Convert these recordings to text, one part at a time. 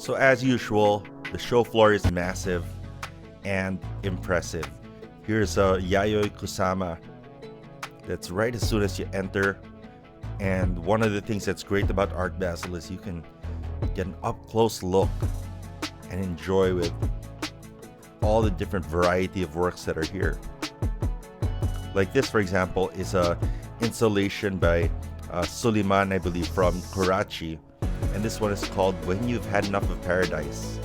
So as usual, the show floor is massive and impressive. Here's a Yayoi Kusama that's right as soon as you enter. And one of the things that's great about Art Basel is you can get an up-close look and enjoy with all the different variety of works that are here. Like this, for example, is a installation by Suleiman, I believe, from Karachi. And this one is called When You've Had Enough of Paradise.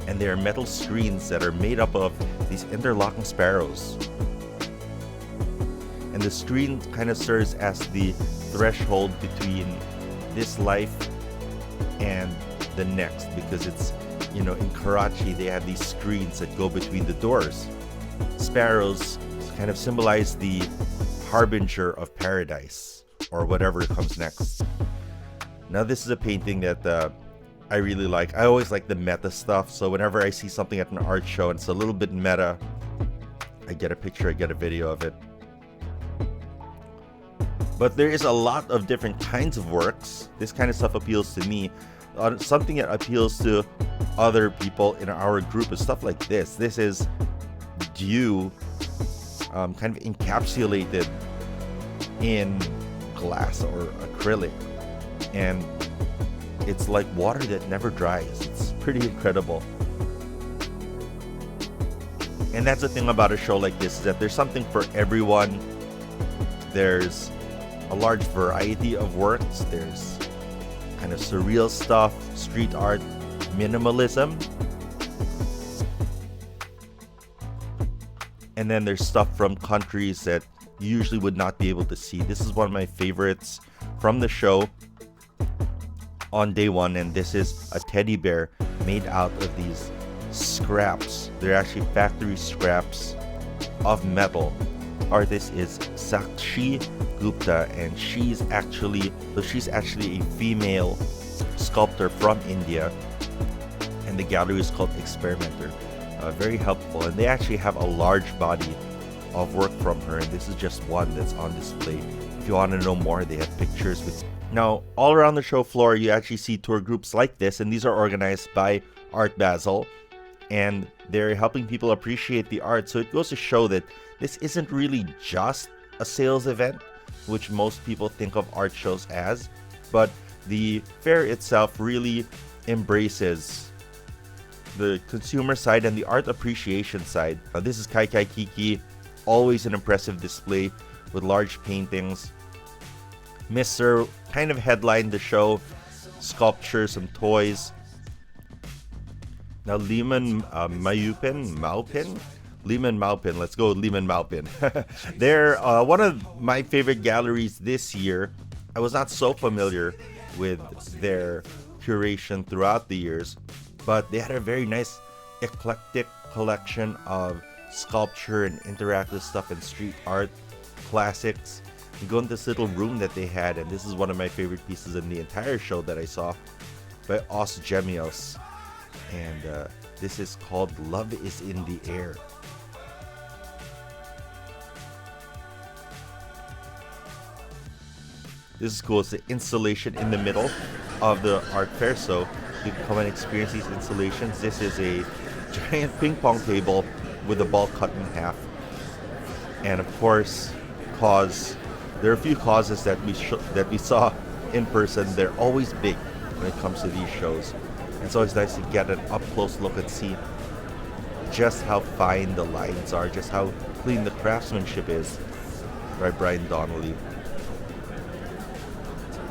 And they are metal screens that are made up of these interlocking sparrows. And the screen kind of serves as the threshold between this life and the next, because it's, you know, in Karachi they have these screens that go between the doors. Sparrows kind of symbolize the harbinger of paradise or whatever comes next. Now this is a painting that I really like. I always like the meta stuff, so whenever I see something at an art show and it's a little bit meta, I get a picture, I get a video of it. But there is a lot of different kinds of works. This kind of stuff appeals to me. Something that appeals to other people in our group is stuff like this. This is dew, kind of encapsulated in glass or acrylic. And it's like water that never dries. It's pretty incredible. And that's the thing about a show like this, is that there's something for everyone. There's a large variety of works. There's kind of surreal stuff, street art, minimalism. And then there's stuff from countries that you usually would not be able to see. This is one of my favorites from the show on day one, and this is a teddy bear made out of these scraps. They're actually factory scraps of metal. Artist is Sakshi Gupta, and she's actually a female sculptor from India, and the gallery is called Experimenter. Very helpful, and they actually have a large body of work from her, and this is just one that's on display. If you want to know more, they have pictures with. Now, all around the show floor, you actually see tour groups like this, and these are organized by Art Basel, and they're helping people appreciate the art. So it goes to show that this isn't really just a sales event, which most people think of art shows as, but the fair itself really embraces the consumer side and the art appreciation side. This is Kai Kai Kiki, always an impressive display with large paintings. Mr. kind of headlined the show, sculpture, some toys. Now Lehman Maupin, let's go with Lehman Maupin. They're one of my favorite galleries this year. I was not so familiar with their curation throughout the years, but they had a very nice eclectic collection of sculpture and interactive stuff and street art classics. You go in this little room that they had, and this is one of my favorite pieces in the entire show that I saw by Os Gemios, and this is called Love is in the Air. This is cool. It's the installation in the middle of the art fair, so you can come and experience these installations. This is a giant ping pong table with the ball cut in half, and of course, there are a few causes that we saw in person. They're always big when it comes to these shows. And it's always nice to get an up-close look and see just how fine the lines are, just how clean the craftsmanship is by Brian Donnelly.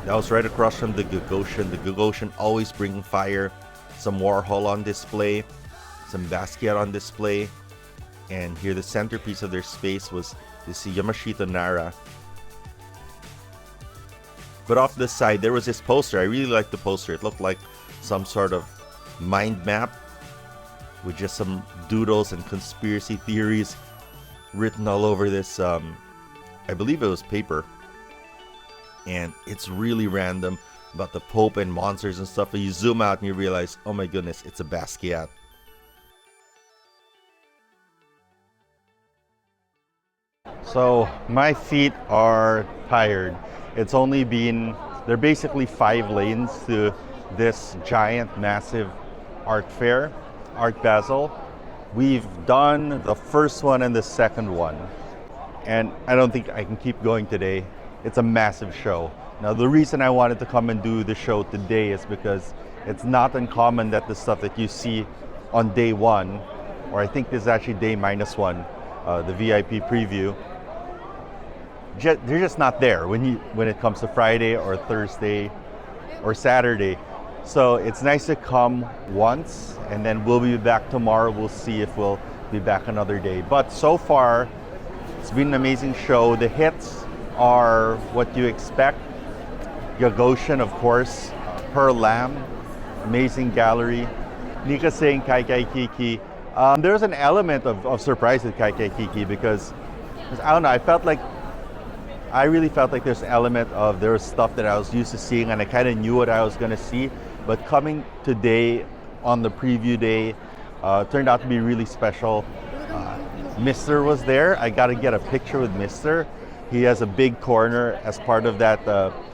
That was right across from the Gagosian. The Gagosian always bringing fire. Some Warhol on display, some Basquiat on display. And here the centerpiece of their space was this Yamashita Nara. But off the side, there was this poster. I really liked the poster. It looked like some sort of mind map with just some doodles and conspiracy theories written all over this, I believe it was paper. And it's really random about the Pope and monsters and stuff. But you zoom out and you realize, oh my goodness, it's a Basquiat. So my feet are tired. It's only been, there are basically 5 lanes to this giant, massive art fair, Art Basel. We've done the first one and the second one, and I don't think I can keep going today. It's a massive show. Now, the reason I wanted to come and do the show today is because it's not uncommon that the stuff that you see on day one, or I think this is actually day -1, the VIP preview, they're just not there when it comes to Friday or Thursday or Saturday. So it's nice to come once, and then we'll be back tomorrow. We'll see if we'll be back another day. But so far, it's been an amazing show. The hits are what you expect. Gagosian, of course, Pearl Lam, amazing gallery. Nika saying Kai Kai Kiki. There's an element of surprise with Kai Kai Kiki because I don't know, I really felt like there's an element of there was stuff that I was used to seeing and I kind of knew what I was going to see. But coming today on the preview day turned out to be really special. Mr. was there. I got to get a picture with Mr. He has a big corner as part of that,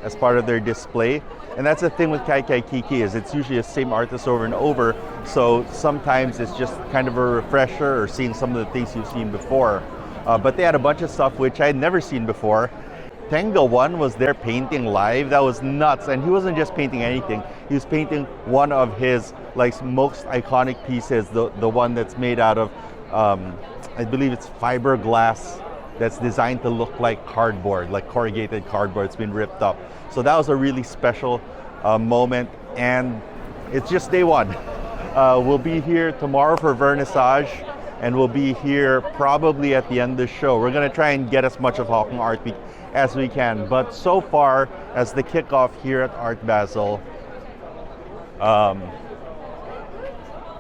as part of their display. And that's the thing with Kai Kai Kiki is it's usually the same artist over and over. So sometimes it's just kind of a refresher or seeing some of the things you've seen before. But they had a bunch of stuff which I had never seen before. Tenga One was there painting live. That was nuts. And he wasn't just painting anything. He was painting one of his most iconic pieces, the one that's made out of, I believe it's fiberglass that's designed to look like cardboard, like corrugated cardboard. It's been ripped up. So that was a really special moment. And it's just day one. We'll be here tomorrow for vernissage. And we'll be here probably at the end of the show. We're going to try and get as much of Hong Kong Art Week as we can. But so far, as the kickoff here at Art Basel,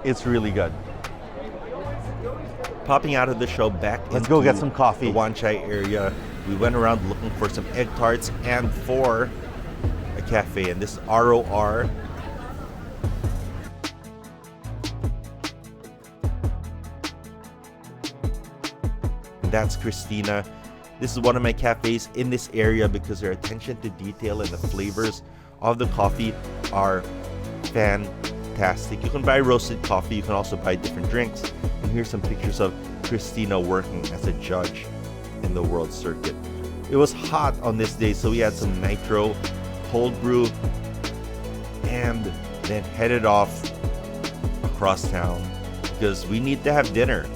it's really good. Popping out of the show back Let's go get some coffee. The Wan Chai area. We went around looking for some egg tarts and for a cafe. And this is ROR. That's Christina. This is one of my cafes in this area because their attention to detail and the flavors of the coffee are fantastic. You can buy roasted coffee. You can also buy different drinks. And here's some pictures of Christina working as a judge in the World Circuit. It was hot on this day, so we had some nitro cold brew and then headed off across town because we need to have dinner.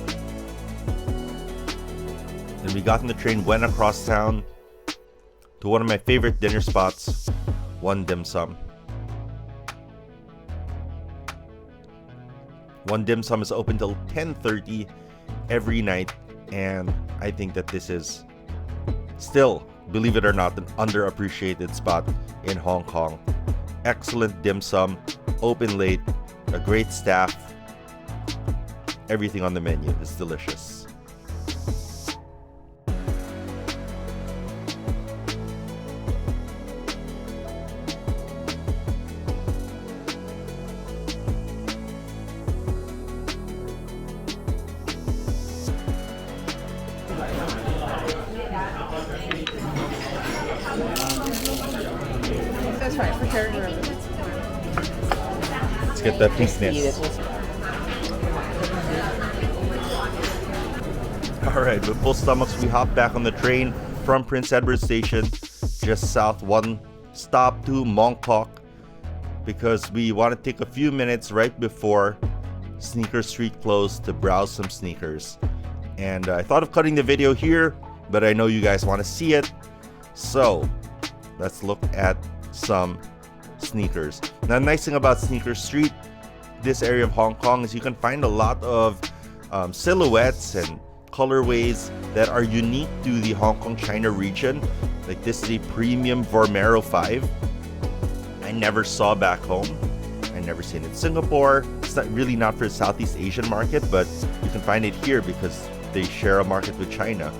Then we got on the train, went across town to one of my favorite dinner spots, One Dim Sum. One Dim Sum is open till 10:30 every night, and I think that this is still, believe it or not, an underappreciated spot in Hong Kong. Excellent dim sum, open late, a great staff. Everything on the menu is delicious. That's right, for sure. Let's get that pinkness. Alright, with full stomachs, we hop back on the train from Prince Edward Station, just south, one stop to Mongkok, because we want to take a few minutes right before Sneaker Street closed to browse some sneakers. And I thought of cutting the video here, but I know you guys want to see it. So let's look at some sneakers. Now, the nice thing about Sneaker Street, this area of Hong Kong, is you can find a lot of silhouettes and colorways that are unique to the Hong Kong China region. Like this is a premium Vormero 5. I never saw back home. I never seen it in Singapore. It's not for the Southeast Asian market, but you can find it here because they share a market with China.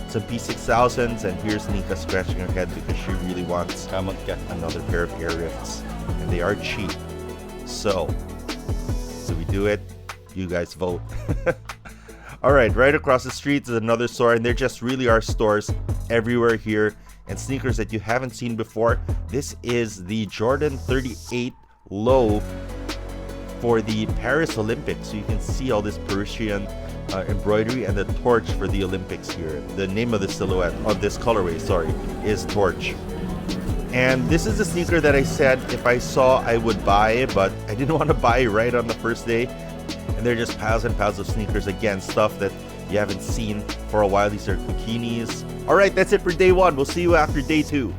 Some P6000s, and here's Nika scratching her head because she really wants another pair of Air Rifts, and they are cheap. So we do it. You guys vote. Alright, right across the street is another store, and there just really are stores everywhere here and sneakers that you haven't seen before. This is the Jordan 38 low for the Paris Olympics. So you can see all this Parisian embroidery and the torch for the Olympics here. The name of the silhouette, of this colorway, sorry, is Torch. And this is a sneaker that I said if I saw I would buy, but I didn't want to buy right on the first day. And they're just piles and piles of sneakers. Again, stuff that you haven't seen for a while. These are bikinis. All right, that's it for day one. We'll see you after day two.